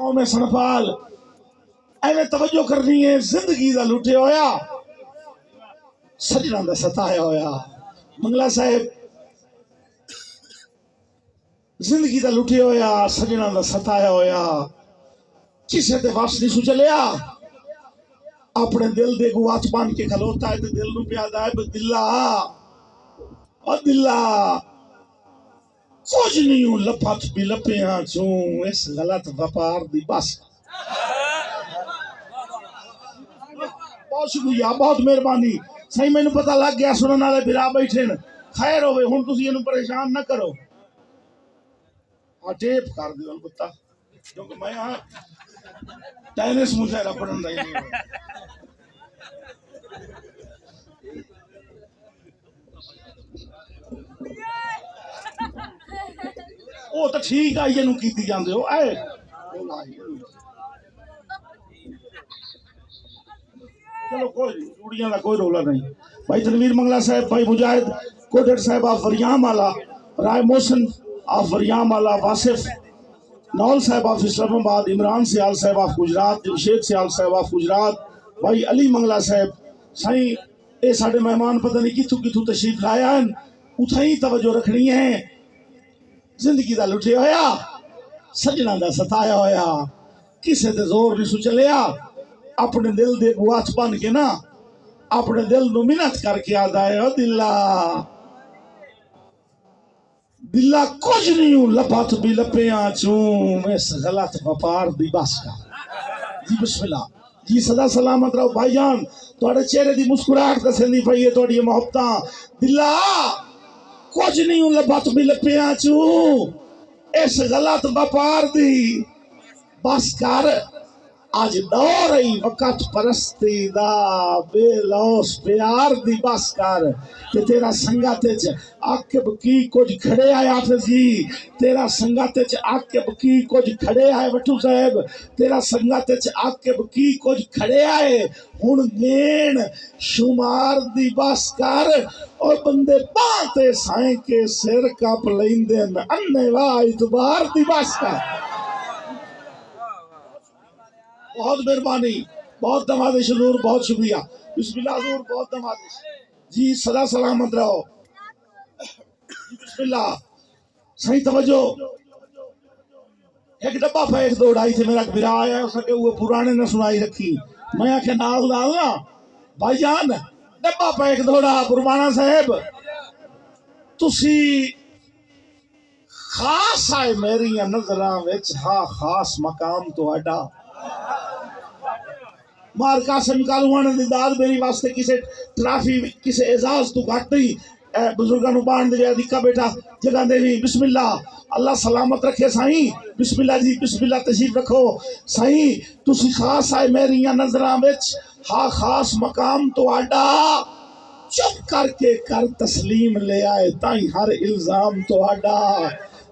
कौम सनपाल एवं तवज्जो करनी है। जिंदगी का लुटे होया सजना का सताया होया। मंगला साहब जिंदगी का लुटे होया सजना का सताया होया। किसे ते वस नहीं सु चलिया। अपने दिल दे गुआच बन के खलोता है तो दिल नू प्यादा है दिला और दिला कुछ नहीं हूं लपथ भी लपिया चू इस गलत व्यापार दी बस। बहुत शुक्रिया बहुत मेहरबानी सही मैनू पता लग गया सुनने वाले बिरा बैठे न। खैर होवे हुण तुसीं इहनूं परेशान ना करो। टेप कर दिओ अलबत्ता क्योंकि मैं हाँ टेनिस मुशायरा पढ़न दा ही नहीं। वो तो ठीक है ये की जाते हो ऐ चलो कोई चूड़ियां का कोई रोला नहीं। भाई तनवीर मंगला साहब भाई मुजाहिद कोटड़ साहब ऑफ वरियाम आला राय मोहसन ऑफ वरियाम आला वासिफ नौल साहब ऑफ इस्लामाबाद इमरान सियाल साहब ऑफ गुजरात जमशेद सियाल साहब ऑफ गुजरात भाई अली मंगला साहब साई ये साढ़े मेहमान पता नहीं कितों कितों तशरीफ लाया हैं उथा ही तवज्जो रखनी है। जिंदगी का लुटे होया सजना का सताया होया किसे ते जोर नहीं सु चलिया। अपने दिल दे गुआच बन के ना अपने दिल नू मिन्नत करके आदा है दिला दिला कुछ नहीं हूं लपथ भी लपिया चू इस गलत व्यापार दी बस का। जी बिस्मिल्लाह जी सदा सलामत रहो भाईजान तुहाडे चेहरे दी मुस्कुराहट दसेंदी पई है तुहाडी मोहब्बतां दिला कुछ नहीं हूं लपथ भी लपिया चू इस गलत व्यापार दी बस कर। आज दौर ही वक़्त परस्ती दा बेलौस प्यार दी बस कर ते तेरा संगत च आकिब की कुछ खड़े आए हाफिज जी तेरा संगत च आकिब की कुछ खड़े आए बट्टू साहब तेरा संगत च आकिब की कुछ खड़े आए हुण गेण शुमार दी बस कर और बंदे पाते साए के सिर कप लैंदे अन्ने वाह इतबार दी बस कर। बहुत मेहरबानी बहुत नवाजिश हजूर बहुत शुक्रिया बिस्मिल्लाह हजूर बहुत नवाजिश जी सदा सलामत रहो जी बिस्मिल्लाह सही तवज्जो। एक डब्बा फेंक दो ढाई से मेरा बिरा आया उसके वो पुराने ने सुनाई रखी मैं आखे नाल नाल ना भाईजान डब्बा फेंक दो पुरवाना साहब तुसी खास आए मेरी नजरां विच हा खास मकाम तुहाडा मार कासिम कालूआने दी दाद मेरी वास्ते किसे ट्राफी किसे एजाज तू घट नहीं बुजुर्गों नू बाण दे दिक्का बेटा जगह देवी बिस्मिल्लाह अल्लाह सलामत रखे साईं बिस्मिल्लाह जी बिस्मिल्लाह तशरीफ रखो साईं तुसी खास आए मेरी नजरां विच हा खास मकाम तुहाडा चुप करके कर तस्लीम ले आए ताई हर इल्जाम तुहाडा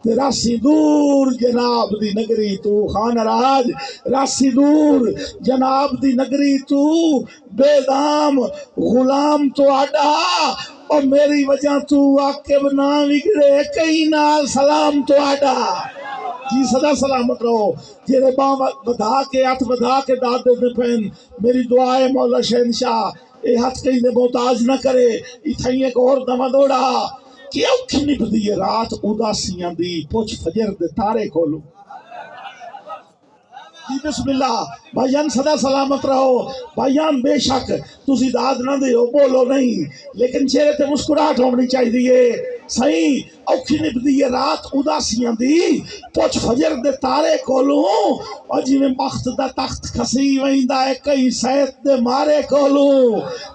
रासी दूर जनाब दी नगरी तू खान राज रासी दूर जनाब दी नगरी तू बेदाम गुलाम तो आडा और मेरी वजह तू आकिब ना बिगड़े कई नाल सलाम तो आडा। जी सदा सलामत रहो जेरे बाम बधा के हाथ बधा के दाद दे पैन मेरी दुआ है मौला शहनशाह ये हाथ कहीं दे मोहताज न करे इथाई एक और दमा दौड़ा कि औखी निभदी है रात उदासियां दी पुछ फजर दे तारे खोलो। जी बिस्मिल्लाह भाईजान सदा सलामत रहो भाईजान बेशक तुसी दाद ना दो बोलो नहीं लेकिन चेहरे ते मुस्कुराहट होनी चाहिए सही औखी निभदी है रात उदासियां दी पुछ फजर दे तारे कोलू और जिवें बख्त दा तख्त खसी वहिंदा है कई सैत दे मारे कोलू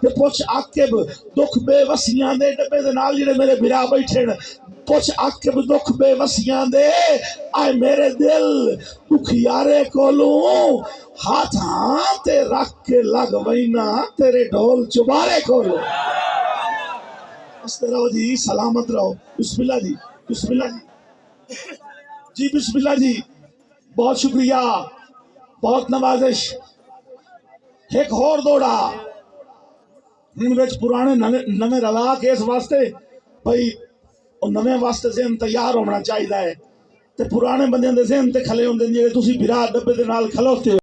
ते पुछ आकिब दुख बेवसियां दे डब्बे दे नाल जेड़े मेरे बिरा बैठे पुछ आकिब दुख बेवसियां दे आए मेरे दिल दुखियारे कोलू हाथ हाथ रख के लग वहीना तेरे ढोल चुबारे कोलू। रहो जी सलामत रहो बिस्मिल्लाह जी जी बिस्मिल्लाह जी बहुत शुक्रिया बहुत नवाजिश। एक होर दौड़ा पुराने नवे रला के इस वास्ते भाई नवे वास्ते जहन तैयार होना चाहिए है ते पुराने बंदे दे ज़हन ते खले होंदे जेह्ड़े तुसी बिरा डब्बे दे नाल खलोते हो।